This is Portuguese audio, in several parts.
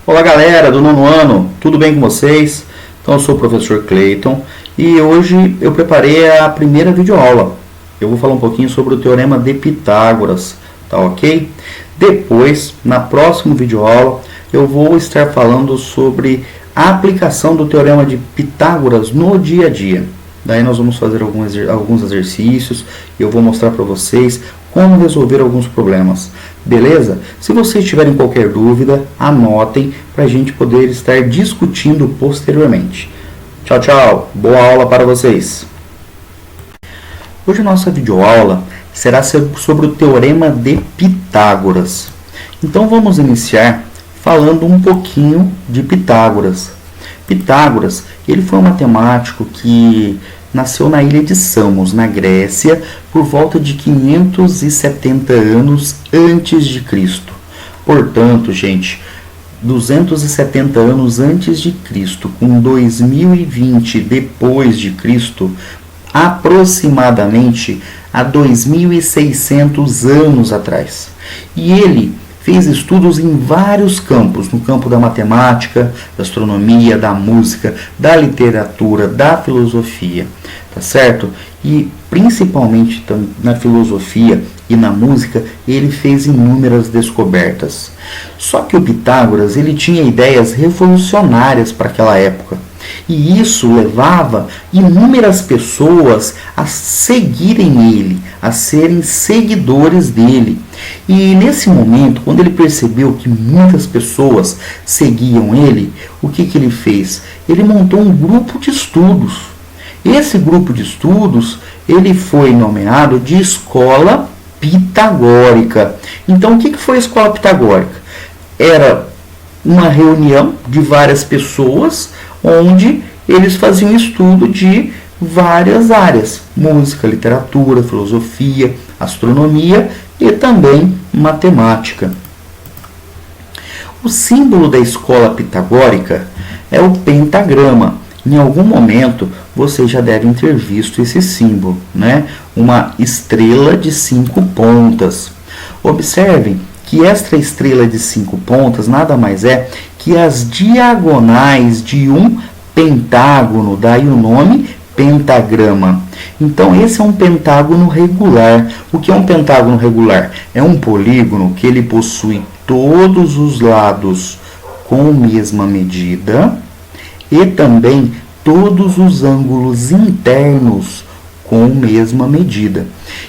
Olá galera do nono ano, tudo bem com vocês? Então eu sou o professor Cleiton e hoje eu preparei a primeira videoaula. Eu vou falar um pouquinho sobre o Teorema de Pitágoras, tá ok? Depois, na próxima videoaula, eu vou estar falando sobre a aplicação do Teorema de Pitágoras no dia a dia. Daí nós vamos fazer alguns exercícios e eu vou mostrar para vocês como resolver alguns problemas. Beleza? Se vocês tiverem qualquer dúvida, anotem para a gente poder estar discutindo posteriormente. Tchau, tchau. Boa aula para vocês. Hoje a nossa videoaula será sobre o Teorema de Pitágoras. Então vamos iniciar falando um pouquinho de Pitágoras. Pitágoras, ele foi um matemático que nasceu na ilha de Samos, na Grécia, por volta de 570 anos antes de Cristo. Portanto, gente, 270 anos antes de Cristo, com 2020 depois de Cristo, aproximadamente há 2.600 anos atrás. E ele fez estudos em vários campos, no campo da matemática, da astronomia, da música, da literatura, da filosofia, tá certo? E principalmente na filosofia e na música, ele fez inúmeras descobertas. Só que o Pitágoras, ele tinha ideias revolucionárias para aquela época. E isso levava inúmeras pessoas a seguirem ele, a serem seguidores dele. E nesse momento, quando ele percebeu que muitas pessoas seguiam ele, o que ele fez? Ele montou um grupo de estudos. Esse grupo de estudos, ele foi nomeado de Escola Pitagórica. Então, o que foi a Escola Pitagórica? Era uma reunião de várias pessoas onde eles faziam estudo de várias áreas: música, literatura, filosofia, astronomia e também matemática. O símbolo da escola pitagórica é o pentagrama. Em algum momento vocês já devem ter visto esse símbolo, né? Uma estrela de 5 pontas. Observem que esta estrela de 5 pontas nada mais é que as diagonais de um pentágono, daí o nome pentagrama. Então esse é um pentágono regular. O que é um pentágono regular? É um polígono que ele possui todos os lados com a mesma medida e também todos os ângulos internos com a mesma medida.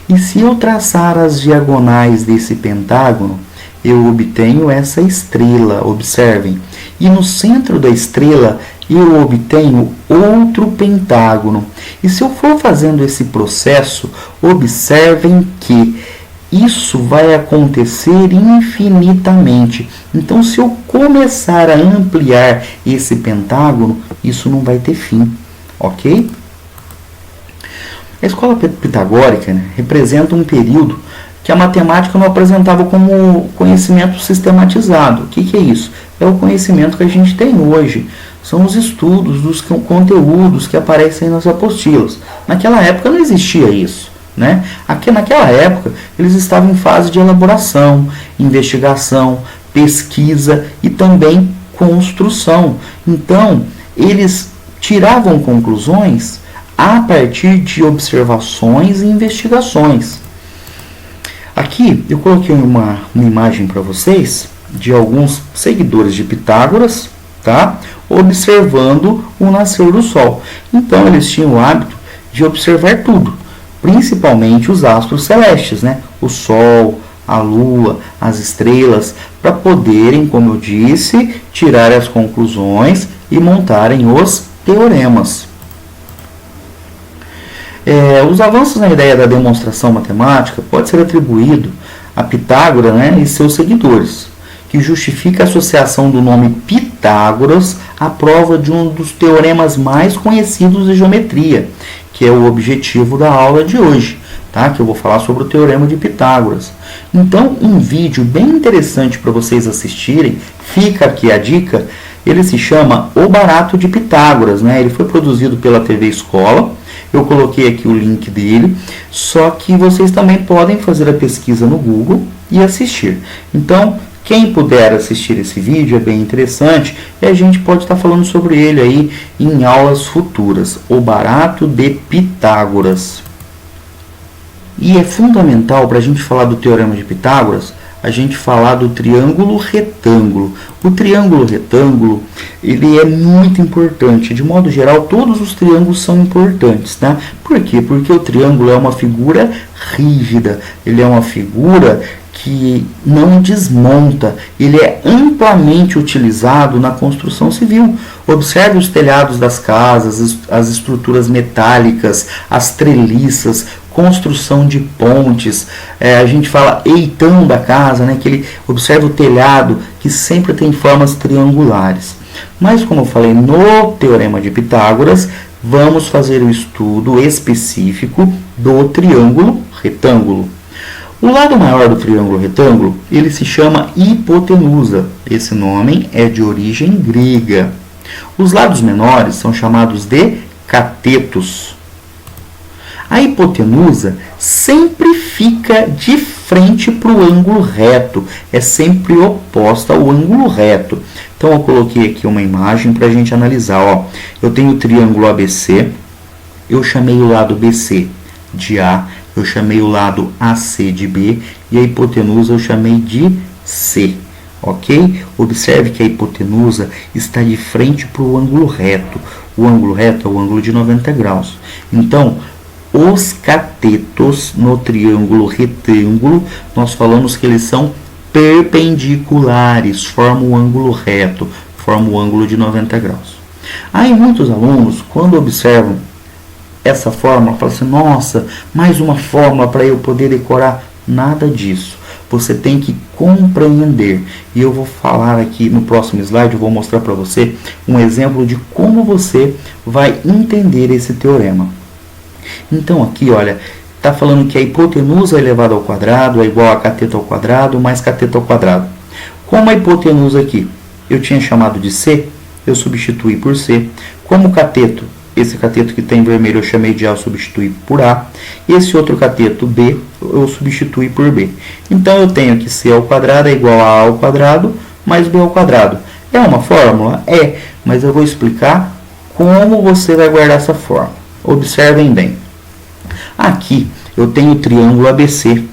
E se eu traçar as diagonais desse pentágono, eu obtenho essa estrela, observem. E no centro da estrela eu obtenho outro pentágono. E se eu for fazendo esse processo, observem que isso vai acontecer infinitamente. Então, se eu começar a ampliar esse pentágono, isso não vai ter fim, ok? A escola pitagórica, né, representa um período que a matemática não apresentava como conhecimento sistematizado. O que é isso? É o conhecimento que a gente tem hoje. São os estudos dos conteúdos que aparecem nas apostilas. Naquela época não existia isso, né? Naquela época eles estavam em fase de elaboração, investigação, pesquisa e também construção. Então, eles tiravam conclusões a partir de observações e investigações. Aqui eu coloquei uma imagem para vocês de alguns seguidores de Pitágoras, tá? Observando o nascer do Sol. Então eles tinham o hábito de observar tudo, principalmente os astros celestes, né? O Sol, a Lua, as estrelas, para poderem, como eu disse, tirar as conclusões e montarem os teoremas. Os avanços na ideia da demonstração matemática pode ser atribuído a Pitágoras, né, e seus seguidores, que justifica a associação do nome Pitágoras à prova de um dos teoremas mais conhecidos de geometria, que é o objetivo da aula de hoje, tá? Que eu vou falar sobre o Teorema de Pitágoras. Então, um vídeo bem interessante para vocês assistirem, fica aqui a dica, ele se chama O Barato de Pitágoras, né? Ele foi produzido pela TV Escola. Eu coloquei aqui o link dele, só que vocês também podem fazer a pesquisa no Google e assistir. Então, Quem puder assistir esse vídeo é bem interessante e a gente pode estar falando sobre ele aí em aulas futuras. O barato de Pitágoras. E é fundamental para a gente falar do Teorema de Pitágoras a gente falar do triângulo retângulo. O triângulo retângulo, ele é muito importante. De modo geral, todos os triângulos são importantes, tá? Por quê? Porque o triângulo é uma figura rígida. Ele é uma figura que não desmonta. Ele é amplamente utilizado na construção civil. Observe os telhados das casas, as estruturas metálicas, as treliças, construção de pontes, a gente fala eitão da casa, né, que ele observa o telhado, que sempre tem formas triangulares. Mas, como eu falei no Teorema de Pitágoras, vamos fazer o estudo específico do triângulo retângulo. O lado maior do triângulo retângulo, ele se chama hipotenusa. Esse nome é de origem grega. Os lados menores são chamados de catetos. A hipotenusa sempre fica de frente para o ângulo reto, é sempre oposta ao ângulo reto. Então eu coloquei aqui uma imagem para a gente analisar. Ó. Eu tenho o triângulo ABC, eu chamei o lado BC de A, eu chamei o lado AC de B e a hipotenusa eu chamei de C. Ok? Observe que a hipotenusa está de frente para o ângulo reto. O ângulo reto é o ângulo de 90 graus. Então, os catetos no triângulo retângulo, nós falamos que eles são perpendiculares, formam o ângulo reto, formam o ângulo de 90 graus. Aí muitos alunos, quando observam essa fórmula, falam assim, nossa, mais uma fórmula para eu poder decorar. Nada disso. Você tem que compreender. E eu vou falar aqui no próximo slide, eu vou mostrar para você um exemplo de como você vai entender esse teorema. Então aqui, olha, está falando que a hipotenusa elevada ao quadrado é igual a cateto ao quadrado mais cateto ao quadrado. Como a hipotenusa aqui eu tinha chamado de C, eu substituí por C. Como o cateto, esse cateto que tem em vermelho eu chamei de A, eu substituí por A. E esse outro cateto B, eu substituí por B. Então eu tenho que C ao quadrado é igual a A ao quadrado mais B ao quadrado. É uma fórmula? É, mas eu vou explicar como você vai guardar essa fórmula. Observem bem. Aqui eu tenho o triângulo ABC,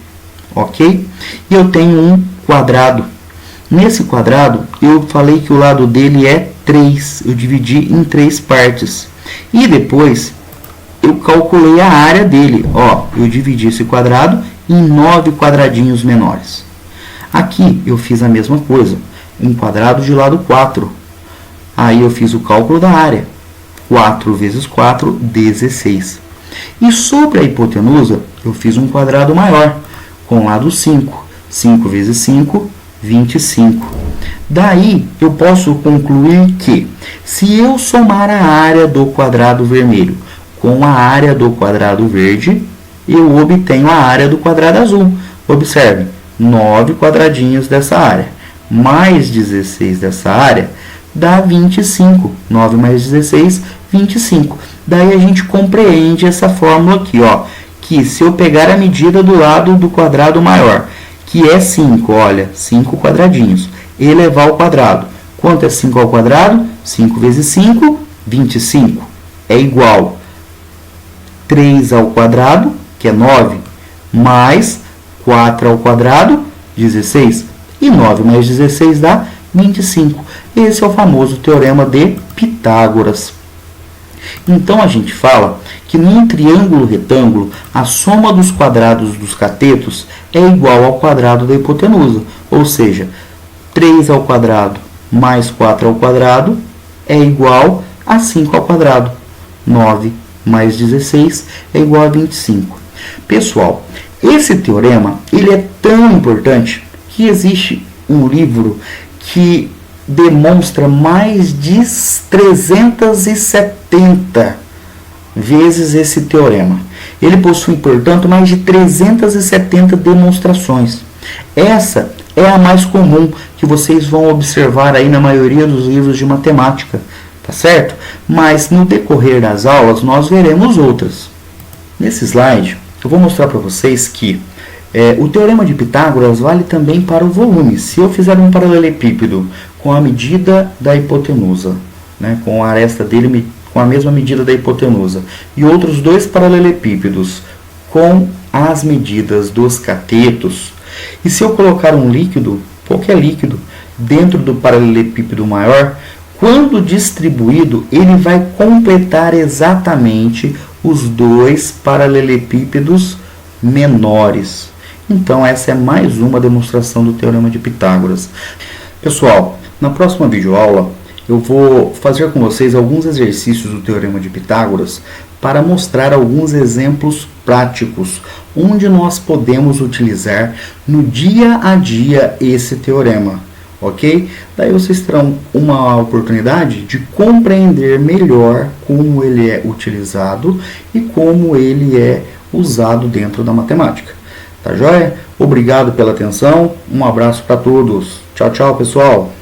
ok? E eu tenho um quadrado. Nesse quadrado, eu falei que o lado dele é 3. Eu dividi em 3 partes. E depois, eu calculei a área dele. Ó, eu dividi esse quadrado em 9 quadradinhos menores. Aqui, eu fiz a mesma coisa. Um quadrado de lado 4. Aí, eu fiz o cálculo da área. 4 vezes 4, 16. E sobre a hipotenusa, eu fiz um quadrado maior, com lado 5. 5 vezes 5, 25. Daí, eu posso concluir que, se eu somar a área do quadrado vermelho com a área do quadrado verde, eu obtenho a área do quadrado azul. Observe, 9 quadradinhos dessa área, mais 16 dessa área, dá 25. 9 mais 16, 25. Daí a gente compreende essa fórmula aqui, ó, que se eu pegar a medida do lado do quadrado maior, que é 5, olha, 5 quadradinhos, elevar ao quadrado. Quanto é 5 ao quadrado? 5 vezes 5, 25. É igual 3 ao quadrado, que é 9, mais 4 ao quadrado, 16. E 9 mais 16 dá 25. Esse é o famoso teorema de Pitágoras. Então, a gente fala que num triângulo retângulo, a soma dos quadrados dos catetos é igual ao quadrado da hipotenusa. Ou seja, 3 ao quadrado mais 4 ao quadrado é igual a 5 ao quadrado. 9 mais 16 é igual a 25. Pessoal, esse teorema ele é tão importante que existe um livro que demonstra mais de 370 vezes esse teorema. Ele possui, portanto, mais de 370 demonstrações. Essa é a mais comum que vocês vão observar aí na maioria dos livros de matemática, tá certo? Mas no decorrer das aulas nós veremos outras. Nesse slide eu vou mostrar para vocês que O teorema de Pitágoras vale também para o volume. Se eu fizer um paralelepípedo com a medida da hipotenusa, né, com a aresta dele com a mesma medida da hipotenusa, e outros dois paralelepípedos com as medidas dos catetos, e se eu colocar um líquido, qualquer líquido, dentro do paralelepípedo maior, quando distribuído, ele vai completar exatamente os dois paralelepípedos menores. Então, essa é mais uma demonstração do Teorema de Pitágoras. Pessoal, na próxima videoaula, eu vou fazer com vocês alguns exercícios do Teorema de Pitágoras para mostrar alguns exemplos práticos, onde nós podemos utilizar no dia a dia esse teorema, ok? Daí vocês terão uma oportunidade de compreender melhor como ele é utilizado e como ele é usado dentro da matemática. Tá joia? Obrigado pela atenção, um abraço para todos. Tchau, tchau, pessoal!